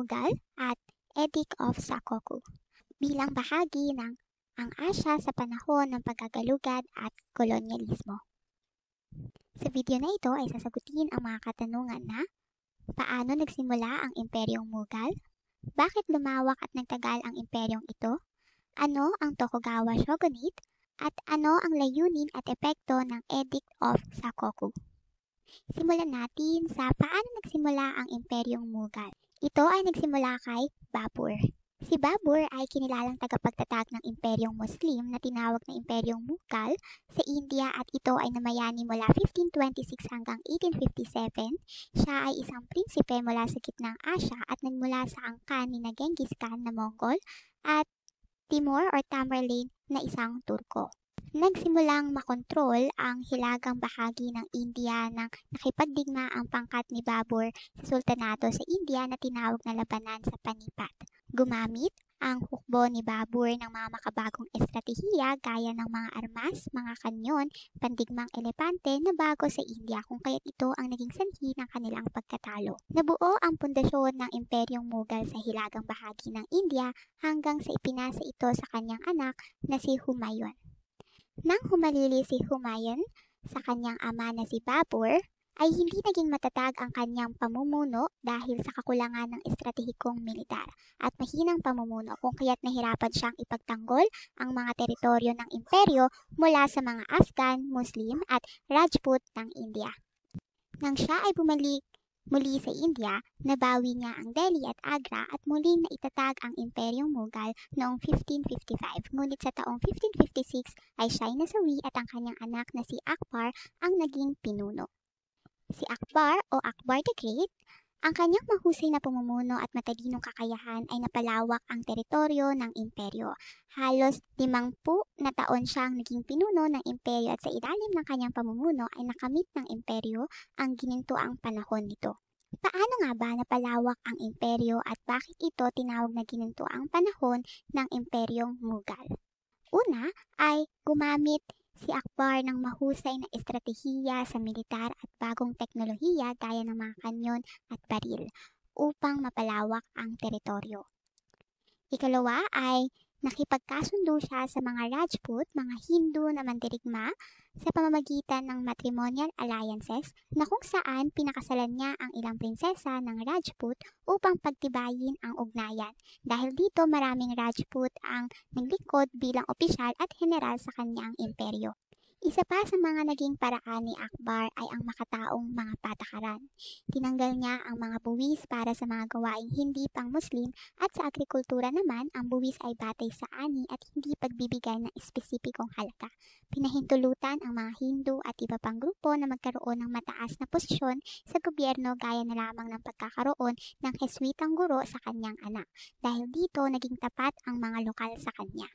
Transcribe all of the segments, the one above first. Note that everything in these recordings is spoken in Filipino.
Mughal at Edict of Sakoku bilang bahagi ng ang Asya sa panahon ng pagkagalugad at kolonyalismo. Sa video na ito ay sasagutin ang mga katanungan na paano nagsimula ang Imperyong Mughal? Bakit lumawak at nagtagal ang imperyong ito? Ano ang Tokugawa Shogunate? At ano ang layunin at epekto ng Edict of Sakoku? Simulan natin sa paano nagsimula ang Imperyong Mughal. Ito ay nagsimula kay Babur. Si Babur ay kinilalang tagapagtatag ng Imperyong Muslim na tinawag na Imperyong Mughal sa India at ito ay namayani mula 1526 hanggang 1857. Siya ay isang prinsipe mula sa gitnang Asya at nagmula sa angkan ni Genghis Khan na Mongol at Timur or Tamerlane na isang Turko. Nagsimulang makontrol ang hilagang bahagi ng India nang nakipagdigma ang pangkat ni Babur sa sultanato sa India na tinawag na labanan sa Panipat. Gumamit ang hukbo ni Babur ng mga makabagong estratehiya gaya ng mga armas, mga kanyon, pandigmang elepante na bago sa India kung kaya't ito ang naging sanhi ng kanilang pagkatalo. Nabuo ang pundasyon ng Imperyong Mughal sa hilagang bahagi ng India hanggang sa ipinasa ito sa kanyang anak na si Humayun. Nang humalili si Humayun sa kanyang ama na si Babur, ay hindi naging matatag ang kanyang pamumuno dahil sa kakulangan ng estratehikong militar at mahinang pamumuno kung kaya't nahirapan siyang ipagtanggol ang mga teritoryo ng imperyo mula sa mga Afghan, Muslim at Rajput ng India. Nang siya ay bumalik muli sa India, nabawi niya ang Delhi at Agra at muling naitatag ang Imperyong Mughal noong 1555. Ngunit sa taong 1556 ay siya'y nasawi at ang kanyang anak na si Akbar ang naging pinuno. Si Akbar o Akbar the Great, ang kanyang mahusay na pamumuno at matalinong kakayahan ay napalawak ang teritoryo ng imperyo. Halos 50 na taon siyang naging pinuno ng imperyo at sa ilalim ng kanyang pamumuno ay nakamit ng imperyo ang ginintuang panahon nito. Paano nga ba napalawak ang imperyo at bakit ito tinawag na ginintuang panahon ng Imperyong Mughal? Una ay gumamit si Akbar ng mahusay na estratehiya sa militar at bagong teknolohiya gaya ng mga kanyon at baril upang mapalawak ang teritoryo. Ikalawa ay nakipagkasundo siya sa mga Rajput, mga Hindu na mandirigma sa pamamagitan ng matrimonial alliances na kung saan pinakasalan niya ang ilang prinsesa ng Rajput upang pagtibayin ang ugnayan. Dahil dito maraming Rajput ang naglingkod bilang opisyal at general sa kanyang imperyo. Isa pa sa mga naging paraan ni Akbar ay ang makataong mga patakaran. Tinanggal niya ang mga buwis para sa mga gawaing hindi pang Muslim at sa agrikultura naman ang buwis ay batay sa ani at hindi pagbibigay ng espesipikong halaga. Pinahintulutan ang mga Hindu at iba pang grupo na magkaroon ng mataas na posisyon sa gobyerno gaya na lamang ng pagkakaroon ng Heswitang guro sa kanyang anak. Dahil dito naging tapat ang mga lokal sa kanya.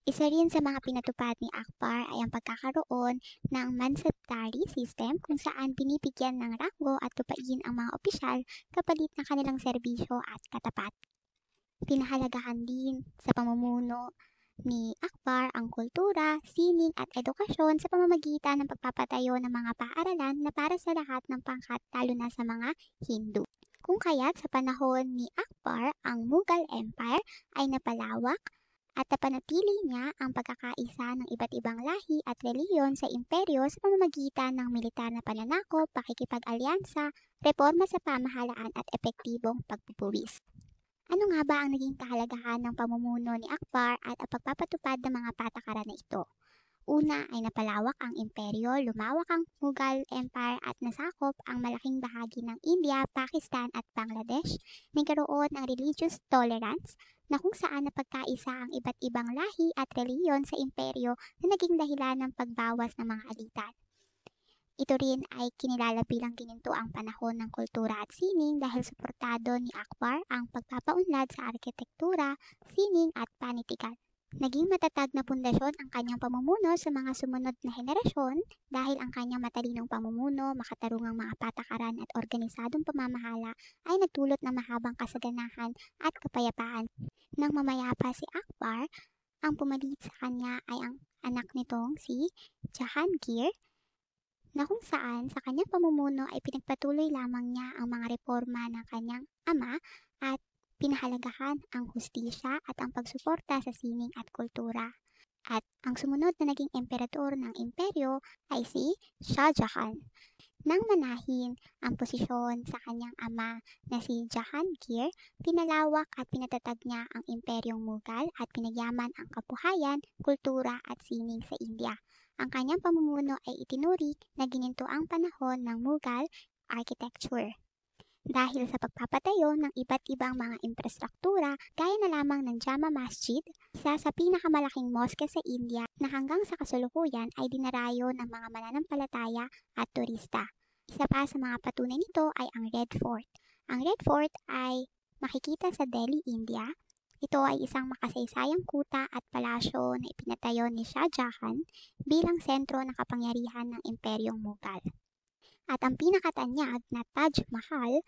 Isa rin sa mga pinatupad ni Akbar ay ang pagkakaroon ng mansabdari system kung saan binibigyan ng ranggo at tupain ang mga opisyal kapalit ng kanilang serbisyo at katapat. Pinahalagahan din sa pamumuno ni Akbar ang kultura, sining at edukasyon sa pamamagitan ng pagpapatayo ng mga paaralan na para sa lahat ng pangkat lalo na sa mga Hindu. Kung kaya't sa panahon ni Akbar, ang Mughal Empire ay napalawak at napanatili niya ang pagkakaisa ng iba't ibang lahi at reliyon sa imperyo sa pamamagitan ng militar na pananakop, pakikipag-alyansa, reforma sa pamahalaan at epektibong pagpupuwis. Ano nga ba ang naging kahalagahan ng pamumuno ni Akbar at ang pagpapatupad ng mga patakaran na ito? Una ay napalawak ang imperyo, lumawak ang Mughal Empire at nasakop ang malaking bahagi ng India, Pakistan at Bangladesh. Nagkaroon ng religious tolerance na kung saan napagkaisa ang iba't ibang lahi at reliyon sa imperyo na naging dahilan ng pagbawas ng mga alitan. Ito rin ay kinilala bilang ginintuang panahon ng kultura at sining dahil suportado ni Akbar ang pagpapaunlad sa arkitektura, sining at panitikan. Naging matatag na pundasyon ang kanyang pamumuno sa mga sumunod na henerasyon dahil ang kanyang matalinong pamumuno, makatarungang mga patakaran at organisadong pamamahala ay nagdulot ng mahabang kasaganahan at kapayapaan. Nang mamayapa si Akbar, ang pumalit sa kanya ay ang anak nitong si Jahangir na kung saan sa kanyang pamumuno ay pinagpatuloy lamang niya ang mga reforma ng kanyang ama at pinahalagahan ang hustisya at ang pagsuporta sa sining at kultura. At ang sumunod na naging emperador ng imperyo ay si Shah Jahan. Nang manahin ang posisyon sa kanyang ama na si Jahangir, pinalawak at pinatatag niya ang imperyong Mughal at pinagyaman ang kabuhayan, kultura at sining sa India. Ang kanyang pamumuno ay itinuri na gininto ang panahon ng Mughal architecture. Dahil sa pagpapatayo ng iba't ibang mga infrastruktura, gaya na lamang ng Jama Masjid, isa sa pinakamalaking moske sa India na hanggang sa kasalukuyan ay dinarayo ng mga mananampalataya at turista. Isa pa sa mga patunay nito ay ang Red Fort. Ang Red Fort ay makikita sa Delhi, India. Ito ay isang makasaysayang kuta at palasyo na ipinatayo ni Shah Jahan bilang sentro ng kapangyarihan ng Imperyong Mughal. At ang pinakatanyag na Taj Mahal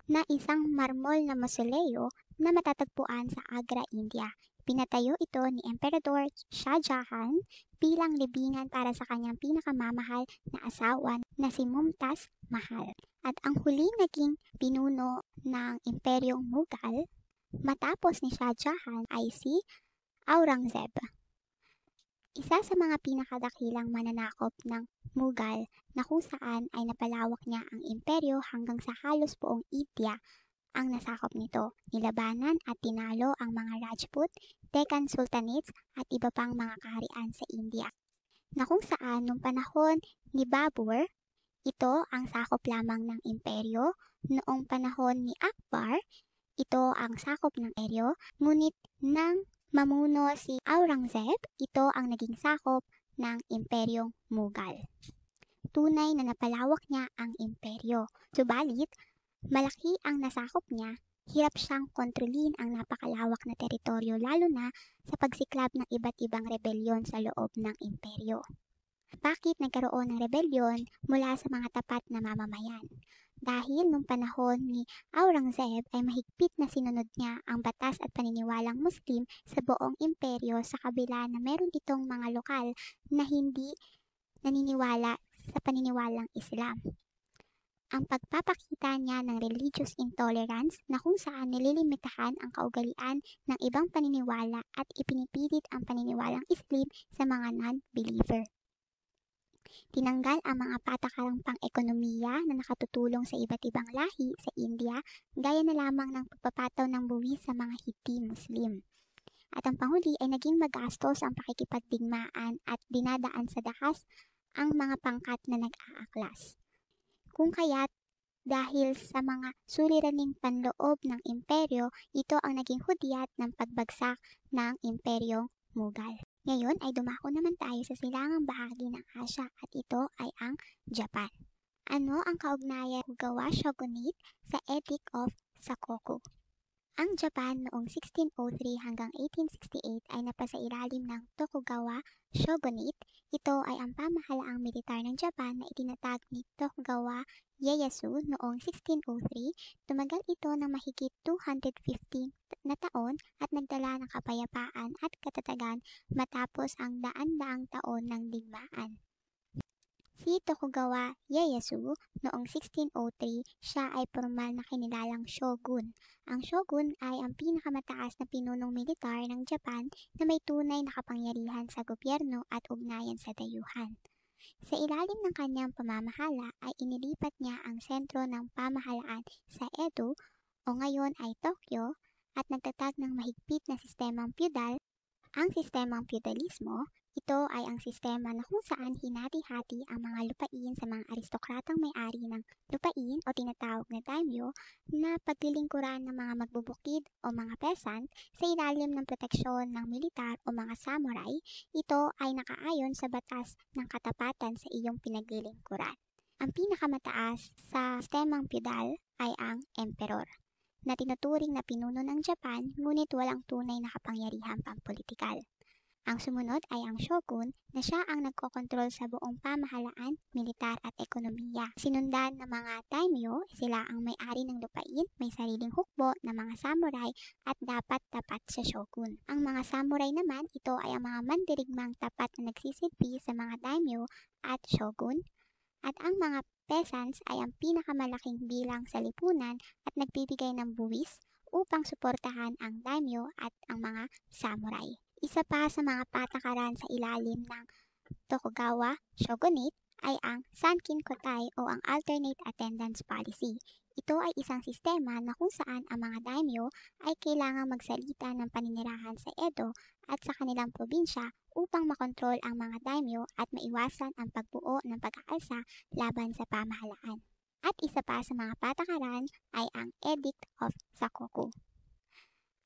na isang marmol na mausoleo na matatagpuan sa Agra, India. Pinatayo ito ni Emperador Shah Jahan bilang libingan para sa kanyang pinakamamahal na asawa na si Mumtaz Mahal. At ang huling naging pinuno ng Imperyong Mughal matapos ni Shah Jahan ay si Aurangzeb. Isa sa mga pinakadakilang mananakop ng Mughal na kung saan ay napalawak niya ang imperyo hanggang sa halos buong India ang nasakop nito. Nilabanan at tinalo ang mga Rajput, Deccan Sultanates at iba pang mga kaharian sa India. Na kung saan nung panahon ni Babur, ito ang sakop lamang ng imperyo. Noong panahon ni Akbar, ito ang sakop ng imperyo. Ngunit nang mamuno si Aurangzeb, ito ang naging sakop ng Imperyong Mughal. Tunay na napalawak niya ang imperyo. Subalit, malaki ang nasakop niya, hirap siyang kontrolin ang napakalawak na teritoryo lalo na sa pagsiklab ng iba't ibang rebelyon sa loob ng imperyo. Bakit nagkaroon ng rebelyon mula sa mga tapat na mamamayan? Dahil nung panahon ni Aurangzeb ay mahigpit na sinunod niya ang batas at paniniwalang Muslim sa buong imperyo sa kabila na meron itong mga lokal na hindi naniniwala sa paniniwalang Islam. Ang pagpapakita niya ng religious intolerance na kung saan nililimitahan ang kaugalian ng ibang paniniwala at ipinipilit ang paniniwalang Islam sa mga non-believer. Tinanggal ang mga patakarang pang-ekonomiya na nakatutulong sa iba't ibang lahi sa India, gaya na lamang ng pagpapataw ng buwis sa mga Hindi Muslim. At ang panghuli ay naging magastos ang pakikipagdigmaan at dinadaan sa dahas ang mga pangkat na nag-aaklas. Kung kaya't dahil sa mga suliraning panloob ng imperyo, ito ang naging hudyat ng pagbagsak ng Imperyong Mughal. Ngayon ay dumako naman tayo sa silangang bahagi ng Asya at ito ay ang Japan. Ano ang kaugnayan ng Tokugawa Shogunate sa Edict of Sakoku? Ang Japan noong 1603 hanggang 1868 ay napasailalim ng Tokugawa Shogunate. Ito ay ang pamahalaang militar ng Japan na itinatag ni Tokugawa Ieyasu noong 1603. Tumagal ito ng mahigit 215 na taon at nagdala ng kapayapaan at katatagan matapos ang daan-daang taon ng digmaan. Si Tokugawa Ieyasu noong 1603, siya ay formal na kinilalang shogun. Ang shogun ay ang pinakamataas na pinunong militar ng Japan na may tunay na kapangyarihan sa gobyerno at ugnayan sa dayuhan. Sa ilalim ng kanyang pamamahala ay inilipat niya ang sentro ng pamahalaan sa Edo o ngayon ay Tokyo at nagtatag ng mahigpit na sistemang feudal. Ang sistemang feudalismo, ito ay ang sistema na kung saan hinati-hati ang mga lupain sa mga aristokratang may-ari ng lupain o tinatawag na daimyo na paglilingkuran ng mga magbubukid o mga peasant sa ilalim ng proteksyon ng militar o mga samurai. Ito ay nakaayon sa batas ng katapatan sa iyong pinaglilingkuran. Ang pinakamataas sa sistemang feudal ay ang emperor, na tinuturing na pinuno ng Japan ngunit walang tunay na kapangyarihang pampolitikal. Ang sumunod ay ang shogun na siya ang nagkokontrol sa buong pamahalaan, militar at ekonomiya. Sinundan ng mga daimyo, sila ang may-ari ng lupain, may sariling hukbo ng mga samurai at dapat tapat sa shogun. Ang mga samurai naman, ito ay ang mga mandirigmang tapat na nagsisilbi sa mga daimyo at shogun. At ang mga peasants ay ang pinakamalaking bilang sa lipunan at nagbibigay ng buwis upang suportahan ang daimyo at ang mga samurai. Isa pa sa mga patakaran sa ilalim ng Tokugawa Shogunate ay ang Sankin Kotai o ang Alternate Attendance Policy. Ito ay isang sistema na kung saan ang mga daimyo ay kailangang magsalita ng paninirahan sa Edo at sa kanilang probinsya upang makontrol ang mga daimyo at maiwasan ang pagbuo ng pag-aalsa laban sa pamahalaan. At isa pa sa mga patakaran ay ang Edict of Sakoku.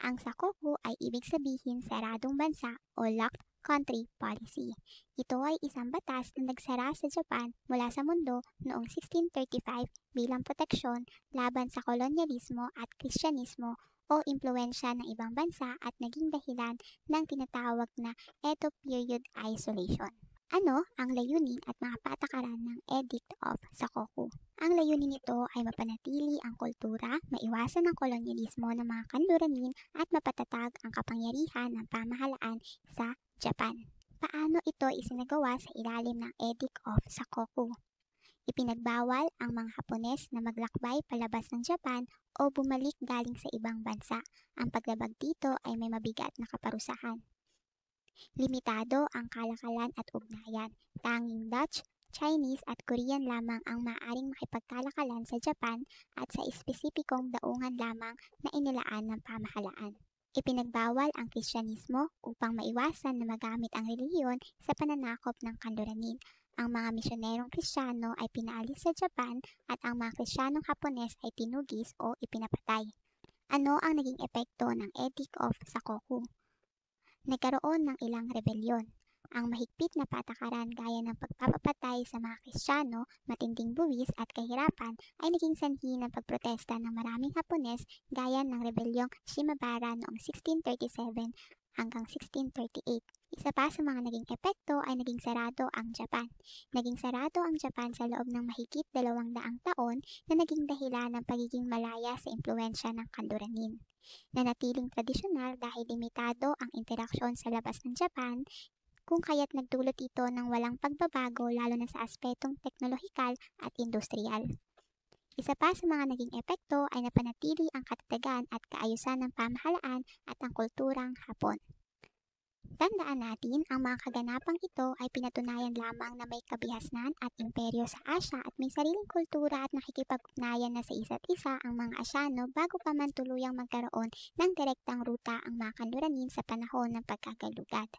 Ang Sakoku ay ibig sabihin saradong bansa o locked country policy. Ito ay isang batas na nagsara sa Japan mula sa mundo noong 1635 bilang proteksyon laban sa kolonyalismo at Kristyanismo o impluensya ng ibang bansa at naging dahilan ng tinatawag na Edo period isolation. Ano ang layunin at mga patakaran ng Edict of Sakoku? Ang layunin nito ay mapanatili ang kultura, maiwasan ang kolonyalismo ng mga kanluranin at mapatatag ang kapangyarihan ng pamahalaan sa Japan. Paano ito isinagawa sa ilalim ng Edict of Sakoku? Ipinagbawal ang mga Hapones na maglakbay palabas ng Japan o bumalik galing sa ibang bansa. Ang paglabag dito ay may mabigat na kaparusahan. Limitado ang kalakalan at ugnayan. Tanging Dutch, Chinese at Korean lamang ang maaaring makipagkalakalan sa Japan at sa espesipikong daungan lamang na inilaan ng pamahalaan. Ipinagbawal ang Kristyanismo upang maiwasan na magamit ang relihiyon sa pananakop ng kanluranin. Ang mga misyonerong Kristiyano ay pinaalis sa Japan at ang mga Kristiyanong Hapones ay tinugis o ipinapatay. Ano ang naging epekto ng Edict of Sakoku? Nagkaroon ng ilang rebelyon. Ang mahigpit na patakaran gaya ng pagpapapatay sa mga Kristiyano, matinding buwis at kahirapan ay naging sanhi ng pagprotesta ng maraming Hapones gaya ng rebelyong Shimabara noong 1637 hanggang 1638. Isa pa sa mga naging epekto ay naging sarado ang Japan. Naging sarado ang Japan sa loob ng mahigit 200 taon na naging dahilan ng pagiging malaya sa impluensya ng kanluranin. Nanatiling tradisyonal dahil limitado ang interaksyon sa labas ng Japan, kung kaya't nagdulot ito ng walang pagbabago lalo na sa aspetong teknolohikal at industrial. Isa pa sa mga naging epekto ay napanatili ang katatagan at kaayusan ng pamahalaan at ang kulturang Hapon. Tandaan natin, ang mga kaganapang ito ay pinatunayan lamang na may kabihasnan at imperyo sa Asya at may sariling kultura at nakikipag-ugnayan na sa isa't isa ang mga Asyano bago pa man tuluyang magkaroon ng direktang ruta ang mga kanluranin sa panahon ng pagkagalugad.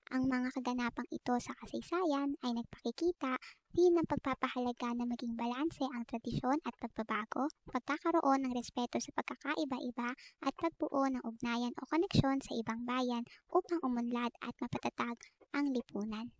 Ang mga kaganapang ito sa kasaysayan ay nagpakikita din ng pagpapahalaga na maging balanse ang tradisyon at pagbabago, pagkakaroon ng respeto sa pagkakaiba-iba at pagbuo ng ugnayan o koneksyon sa ibang bayan upang umunlad at mapatatag ang lipunan.